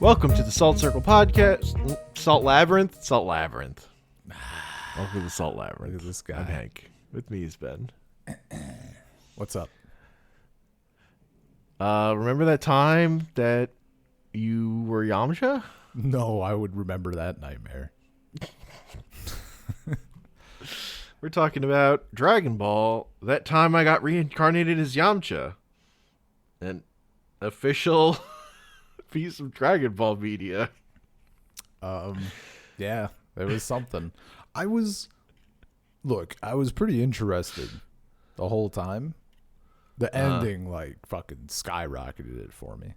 Welcome to the Salt Circle Podcast. Salt Labyrinth? Salt Labyrinth. Welcome to the Salt Labyrinth. Look at this guy. I'm Hank. With me is Ben. What's up? Remember that time that you were Yamcha? No, I would remember that nightmare. We're talking about Dragon Ball. That time I got reincarnated as Yamcha. An official piece of Dragon Ball media. Yeah, it was something. I was pretty interested the whole time. The ending, fucking skyrocketed it for me.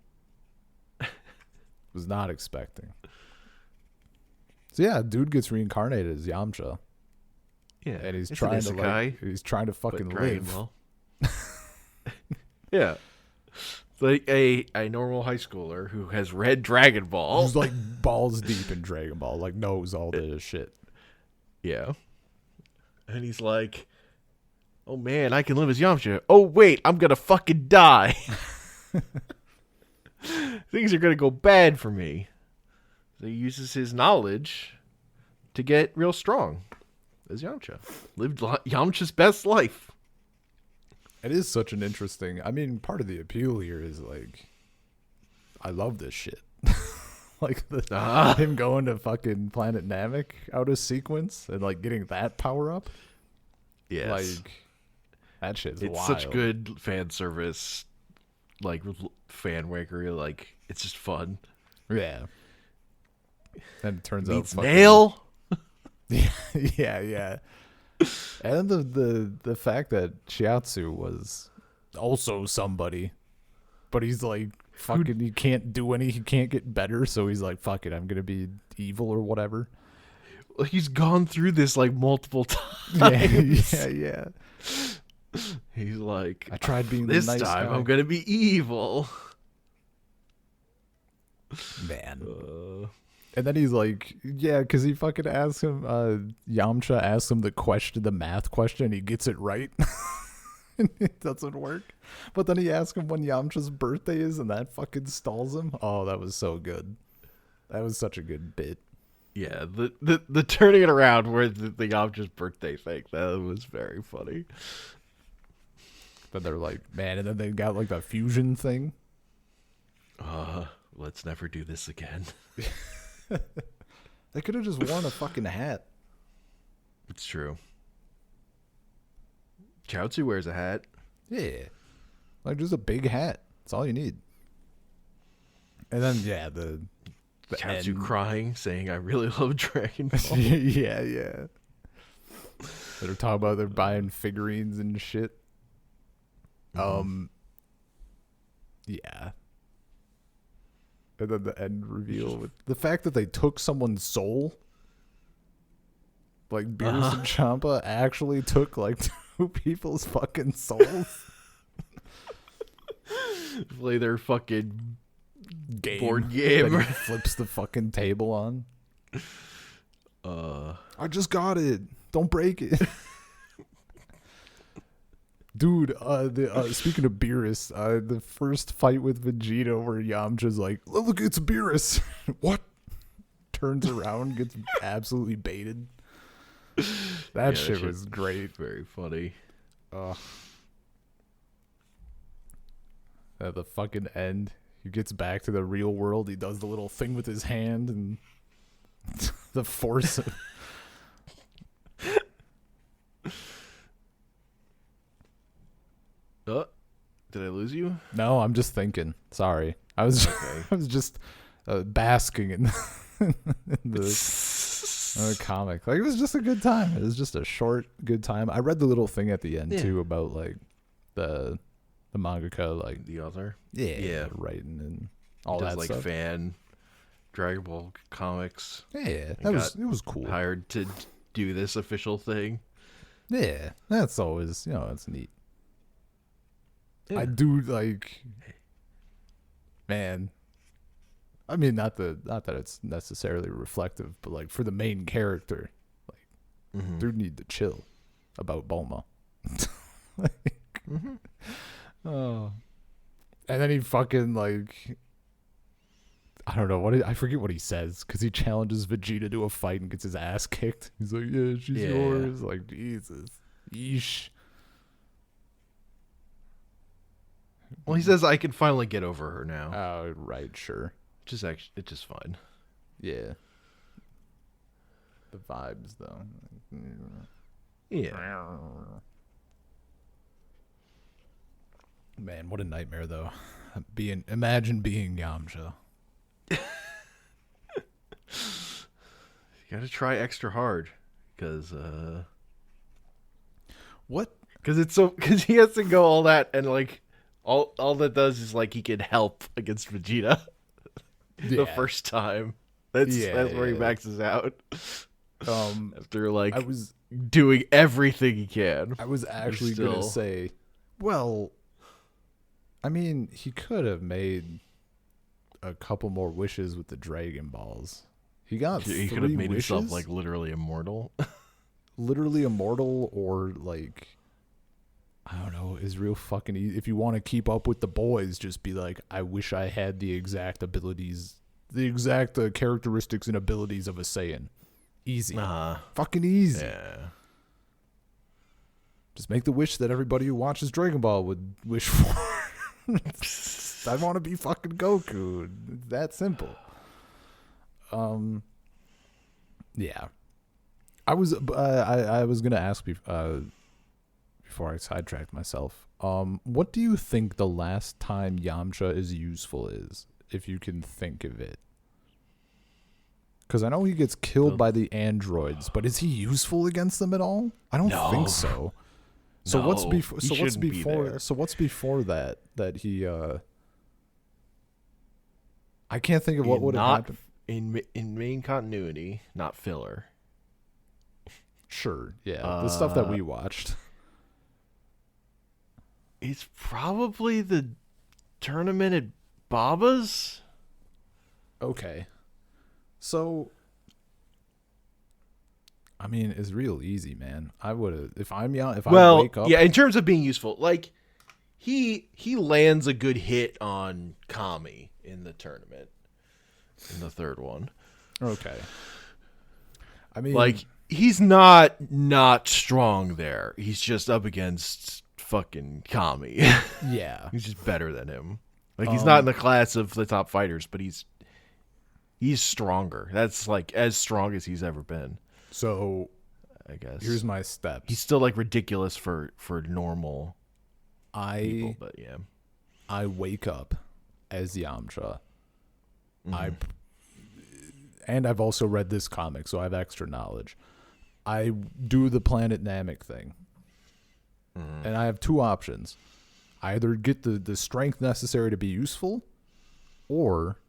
Was not expecting. So yeah, dude gets reincarnated as Yamcha. Yeah, And he's it's trying an to isekai, he's trying to fucking Dragon live. Ball. Yeah. It's like a normal high schooler who has read Dragon Ball. He's like balls deep in Dragon Ball, like knows all this shit. Yeah. And he's like, oh man, I can live as Yamcha. Oh wait, I'm gonna fucking die. Things are gonna go bad for me. So he uses his knowledge to get real strong as Yamcha. Lived Yamcha's best life. It is such an interesting. I mean, part of the appeal here is I love this shit. Him going to fucking Planet Namek out of sequence and getting that power up. Yes. That shit's It's wild. such good fan service, fan waker. It's just fun. Yeah. And it turns Meets out fucking, Nail. yeah. And the fact that Shiatsu was also somebody, but he's fucking, he can't do he can't get better, so he's like, fuck it, I'm gonna be evil or whatever. He's gone through this multiple times. Yeah. He's like, I tried being this the nice time guy. I'm gonna be evil. Man. And then he's like, yeah, because he fucking asks him, Yamcha asks him the math question, and he gets it right. And it doesn't work. But then he asks him when Yamcha's birthday is, and that fucking stalls him. Oh, that was so good. That was such a good bit. Yeah, the turning it around where the Yamcha's birthday thing, that was very funny. But they're like, man, and then they got the fusion thing. Let's never do this again. They could have just worn a fucking hat. It's true. Chaozu wears a hat. Yeah. Just a big hat. That's all you need. And then, yeah, the Chaozu end. crying, saying, I really love Dragon Ball. yeah. They're talking about they're buying figurines and shit. Yeah. And then the end reveal with the fact that they took someone's soul. Beerus and Champa actually took two people's fucking souls. Play their fucking board That game. he flips the fucking table on. I just got it. Don't break it. Dude, speaking of Beerus, the first fight with Vegeta where Yamcha's like, look, it's Beerus. What? Turns around, gets absolutely baited. That shit was great. Very funny. At the fucking end, he gets back to the real world. He does the little thing with his hand and the force of... Did I lose you? No, I'm just thinking. Sorry. I was Okay. I was just basking in the comic. It was just a good time. It was just a short, good time. I read the little thing at the end too about the mangaka The author? yeah, writing and all He does that stuff. fan Dragon Ball comics. Yeah, It it was cool. Hired to do this official thing. Yeah, that's always it's neat. Yeah. I do man. I mean, not that it's necessarily reflective, but for the main character, dude need to chill about Bulma. Oh, and then he fucking I don't know I forget what he says because he challenges Vegeta to a fight and gets his ass kicked. He's like, "Yeah, she's yours." Like, Jesus, yeesh. Well, he says I can finally get over her now. Oh, right, sure. It's just fine. Yeah. The vibes, though. Yeah. Man, what a nightmare, though. Imagine being Yamcha. You gotta try extra hard, because What? because he has to go all that, and like all that does is like he can help against Vegeta the first time. That's where he maxes out. After like doing everything he can. I was actually gonna say, well, I mean, he could have made a couple more wishes with the Dragon Balls. He got he could have made himself like literally immortal. Literally immortal, or like, I don't know, is real fucking easy. If you want to keep up with the boys, just be like, I wish I had the exact abilities, the exact characteristics and abilities of a Saiyan. Easy. Fucking easy. Yeah. Just make the wish that everybody who watches Dragon Ball would wish for. I want to be fucking Goku. It's that simple. Yeah. I was gonna ask before I sidetracked myself. What do you think the last time Yamcha is useful is, if you can think of it? Because I know he gets killed by the androids, but is he useful against them at all? I don't think so. So what's before? So what's before that? That he? I can't think of what would have happened in main continuity, not filler. Sure, yeah, the stuff that we watched. It's probably the tournament at Baba's. Okay, so I mean, it's real easy, man. I would have if I wake up. Yeah, in terms of being useful, like he lands a good hit on Kami in the tournament, in the third one. Okay, I mean, like he's not strong there. He's just up against fucking Kami. Yeah, he's just better than him. Like he's not in the class of the top fighters, but he's stronger. That's like as strong as he's ever been. So, I guess here's my steps. He's still like ridiculous for normal people, but yeah. I wake up as Yamcha. Mm-hmm. And I've also read this comic, so I have extra knowledge. I do the Planet Namek thing. Mm-hmm. And I have two options. I either get the strength necessary to be useful, or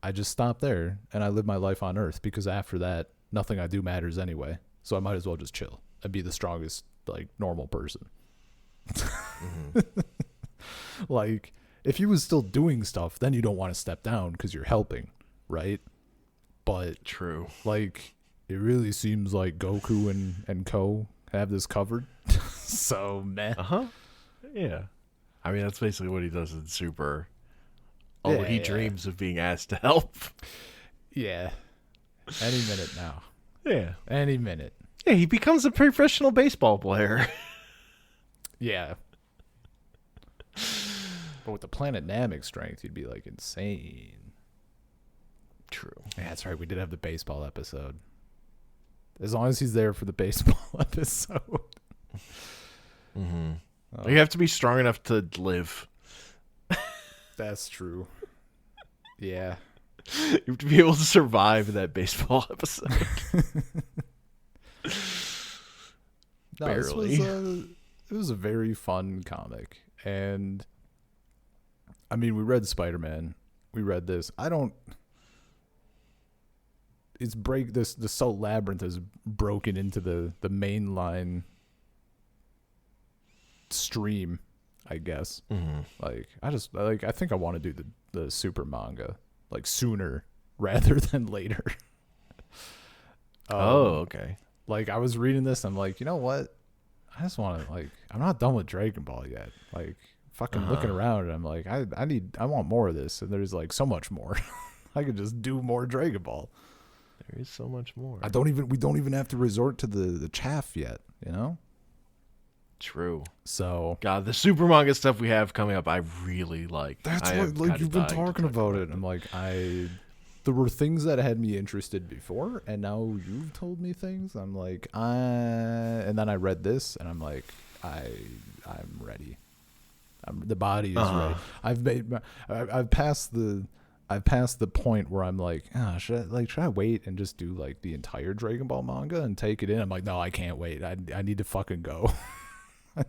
I just stop there and I live my life on Earth, because after that, nothing I do matters anyway. So I might as well just chill and be the strongest, like, normal person. Mm-hmm. Like, if he was still doing stuff, then you don't want to step down because you're helping, right? But true. Like, it really seems like Goku and Co have this covered. So, man. Yeah. I mean, that's basically what he does in Super. Although he dreams of being asked to help. Yeah. Any minute now. Yeah. Any minute. Yeah, he becomes a professional baseball player. Yeah. But with the Planet Namek strength, you'd be like insane. True. Yeah, that's right. We did have the baseball episode. As long as he's there for the baseball episode. Mm-hmm. You have to be strong enough to live. That's true. Yeah. You have to be able to survive that baseball episode. No, barely. It was a very fun comic. And I mean, we read Spider-Man. We read this. The Soul Labyrinth is broken into the mainline stream, I guess. Mm-hmm. Like, I think I want to do the super manga, like, sooner rather than later. Okay. Like, I was reading this, I'm like, you know what? I just want to, like, I'm not done with Dragon Ball yet. Like, fucking looking around, and I'm like, I want more of this, and there's, like, so much more. I could just do more Dragon Ball. There is so much more. We don't even have to resort to the chaff yet, you know? True. So God, the super manga stuff we have coming up, I really like. That's what, like, you've been talking about it. I'm like, there were things that had me interested before, and now you've told me things. I'm like, and then I read this, and I'm like, I'm ready. The body is ready. I've passed the point where I'm like, should I wait and just do like the entire Dragon Ball manga and take it in? I'm like, no, I can't wait. I need to fucking go.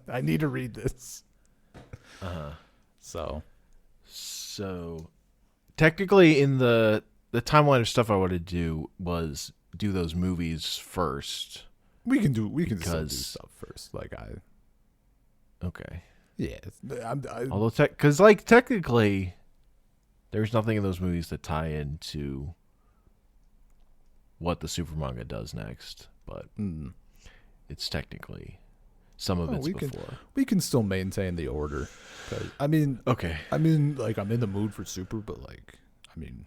I need to read this. So technically, in the timeline of stuff I wanted to do was do those movies first. We can still do stuff first. Like okay. Yeah. Although because like technically, there's nothing in those movies that tie into what the super manga does next, but it's technically some of it's before. We can still maintain the order. I mean, okay. I mean, like, I'm in the mood for super, but like, I mean,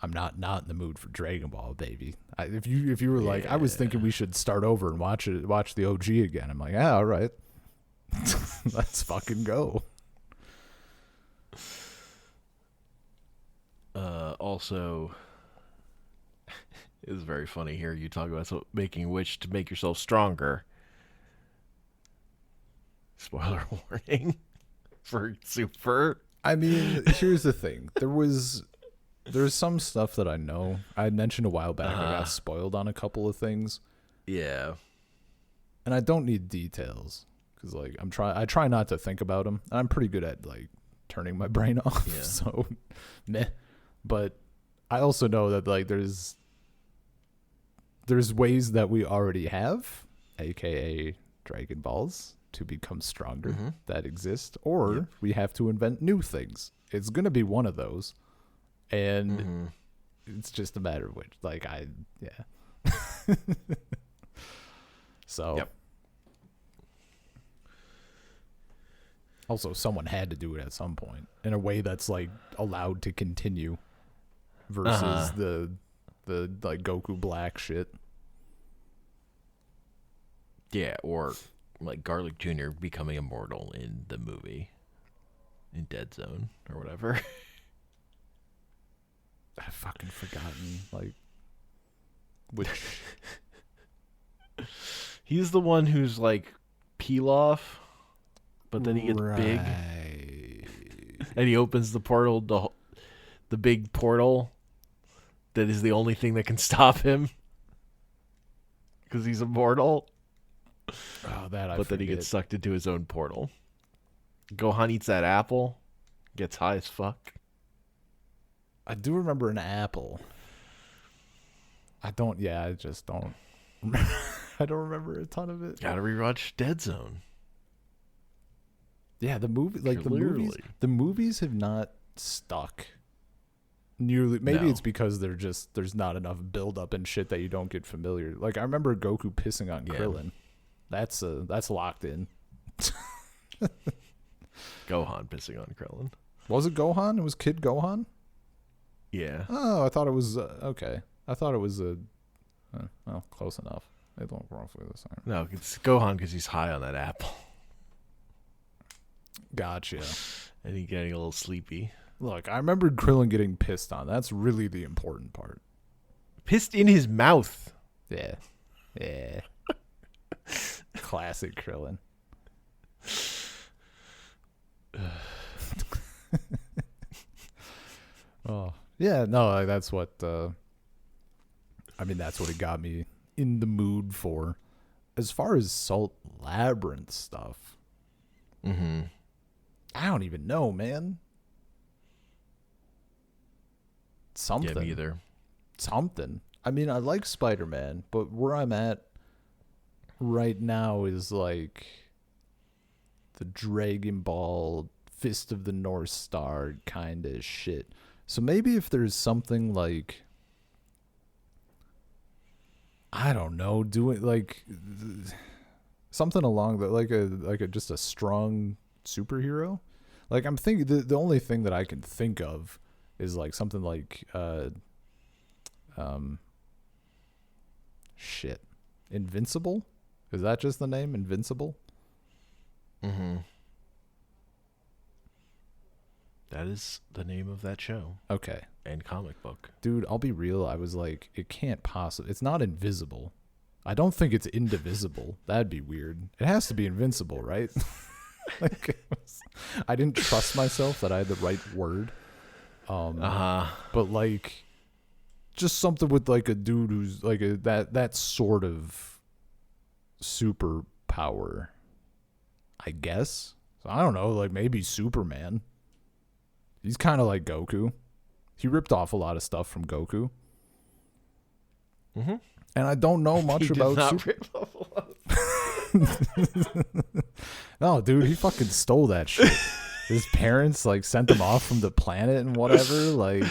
I'm not in the mood for Dragon Ball, baby. If you were like, I was thinking we should start over and watch the OG again. I'm like, all right, let's fucking go. Also, it's very funny here. You talk about making a wish to make yourself stronger. Spoiler warning for Super. I mean, here's the thing. There's some stuff that I know. I had mentioned a while back I got spoiled on a couple of things. Yeah. And I don't need details because like I try not to think about them. And I'm pretty good at like turning my brain off. Yeah. So meh. But I also know that like there's ways that we already have, aka Dragon Balls, to become stronger that exist, or we have to invent new things. It's gonna be one of those, and it's just a matter of which. Like so. Yep. Also, someone had to do it at some point in a way that's like allowed to continue, versus the like Goku Black shit. Yeah, or like Garlic Jr. becoming immortal in the movie, in Dead Zone or whatever. I've fucking forgotten, like, which. He's the one who's like Pilaf, but then he gets big, and he opens the portal, the big portal that is the only thing that can stop him because he's immortal. Oh, but then he gets sucked into his own portal. Gohan eats that apple, gets high as fuck. I do remember an apple. I just don't. I don't remember a ton of it. Gotta rewatch Dead Zone. Yeah, the movie, like the movies have not stuck. Nearly, maybe it's because there's not enough build up and shit that you don't get familiar. Like I remember Goku pissing on Krillin. That's locked in. Gohan pissing on Krillin. Was it Gohan? It was Kid Gohan? Yeah. Oh, I thought it was okay. I thought it was well, close enough. They look roughly the same. No, it's Gohan because he's high on that apple. Gotcha. And he's getting a little sleepy. Look, I remember Krillin getting pissed on. That's really the important part. Pissed in his mouth. Yeah. Yeah. Classic Krillin. Oh. Yeah, no, that's what that's what it got me in the mood for. As far as Salt Labyrinth stuff. I don't even know, man. Something. Yeah, me either. Something. I mean, I like Spider-Man, but where I'm at right now is like the Dragon Ball Fist of the North Star kind of shit. So maybe if there's something like, I don't know, doing like something along that, like a just a strong superhero. Like I'm thinking the only thing that I can think of is like something like shit. Invincible? Is that just the name? Invincible? Mm-hmm. That is the name of that show. Okay. And comic book. Dude, I'll be real. I was like, it can't possibly. It's not invisible. I don't think it's indivisible. That'd be weird. It has to be invincible, right? Like, I didn't trust myself that I had the right word. But like, just something with like a dude who's like that sort of superpower, I guess. So I don't know, like maybe Superman. He's kind of like Goku. He ripped off a lot of stuff from Goku. Mm-hmm. And I don't know much about rip off a lot. No, dude, he fucking stole that shit. His parents like sent him off from the planet and whatever. Like,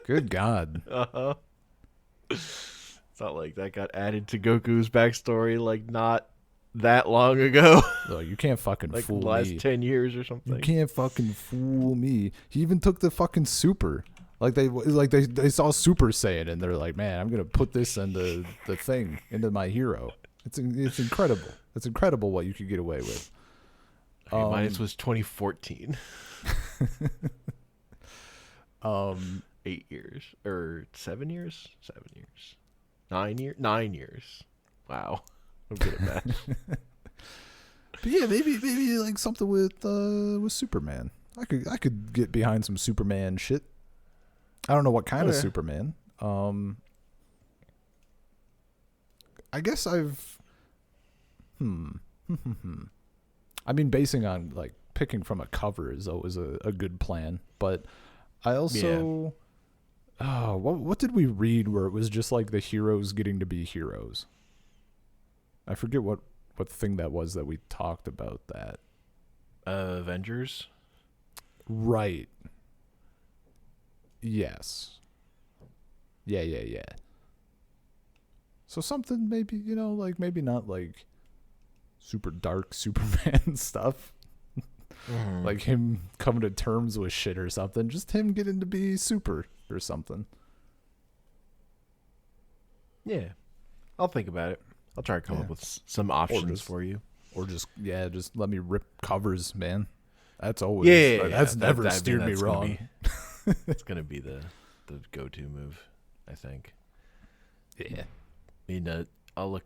good God. Uh-huh. It's not like that got added to Goku's backstory like not that long ago. Like, you can't fucking like fool the last me. 10 years or something. You can't fucking fool me. He even took the fucking super. Like they saw Super Saiyan and they're like, man, I'm gonna put this into the thing, into my hero. It's incredible. It's incredible what you could get away with. Okay, mine was 2014. 8 years or 7 years? 7 years. 9 years. Wow. I'm good at math. But yeah, maybe like something with Superman. I could get behind some Superman shit. I don't know what kind of Superman. I guess I've I mean, basing on like picking from a cover is always a good plan, but I also what did we read where it was just like the heroes getting to be heroes? I forget what thing that was that we talked about that. Avengers? Right. Yes. Yeah. So something maybe, like maybe not like super dark Superman stuff. Mm-hmm. Like him coming to terms with shit or something. Just him getting to be super or something. Yeah. I'll think about it. I'll try to come up with some options for you. Or just let me rip covers, man. That's always that's never steered me wrong. It's gonna be the go-to move, I think. Yeah. I mean, I'll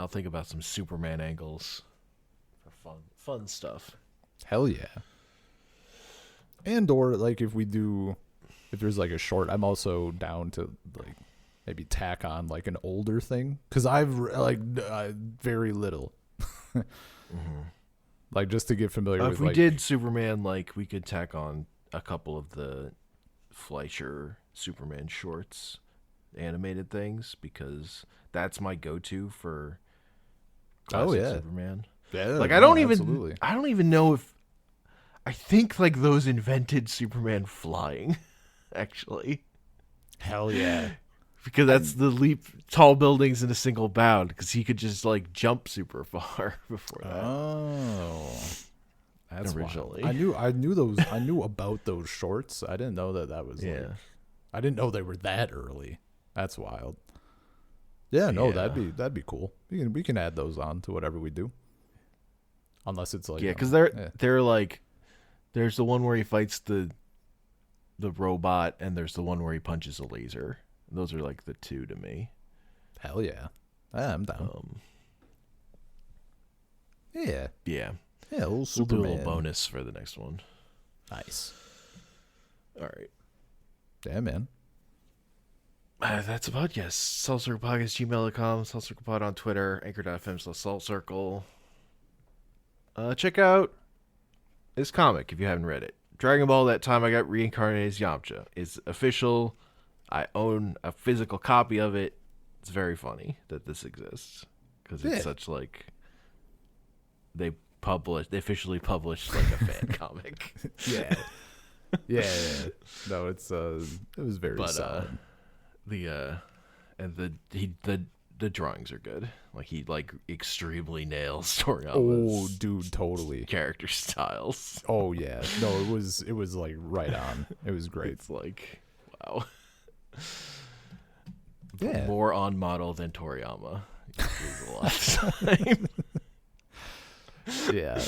think about some Superman angles for fun stuff. Hell yeah. And or like if there's like a short, I'm also down to like maybe tack on like an older thing because I've like very little. Mm-hmm. Like just to get familiar with. If we did Superman, like we could tack on a couple of the Fleischer Superman shorts, animated things, because that's my go-to for classic Superman. Yeah, like I don't even know if I think like those invented Superman flying, actually. Hell yeah. Because that's the leap, tall buildings in a single bound. Because he could just like jump super far before that. Oh, that's originally. Wild. I knew those. I knew about those shorts. I didn't know that was. Yeah. Like, I didn't know they were that early. That's wild. Yeah. No, that'd be cool. We can add those on to whatever we do. Unless it's like because they're like, there's the one where he fights the robot, and there's the one where he punches a laser. Those are like the two to me. Hell yeah. I'm down. Yeah. Yeah. Yeah, a little Superman. We'll do a little bonus for the next one. Nice. All right. Yeah, man. That's about, yes. SaltCirclePodcast@gmail.com, SaltCirclePod on Twitter, anchor.fm/SaltCircle. Check out this comic if you haven't read it. Dragon Ball That Time I Got Reincarnated as Yamcha. It's official. I own a physical copy of it. It's very funny that this exists because it's such like they officially published like a fan comic. Yeah. No, it was very solid. The the drawings are good. Like he like extremely nails Toriyama's dude, totally character styles. Oh yeah, no, it was like right on. It was great. It's like wow. Yeah, more on model than Toriyama. He a lot of time. Yeah,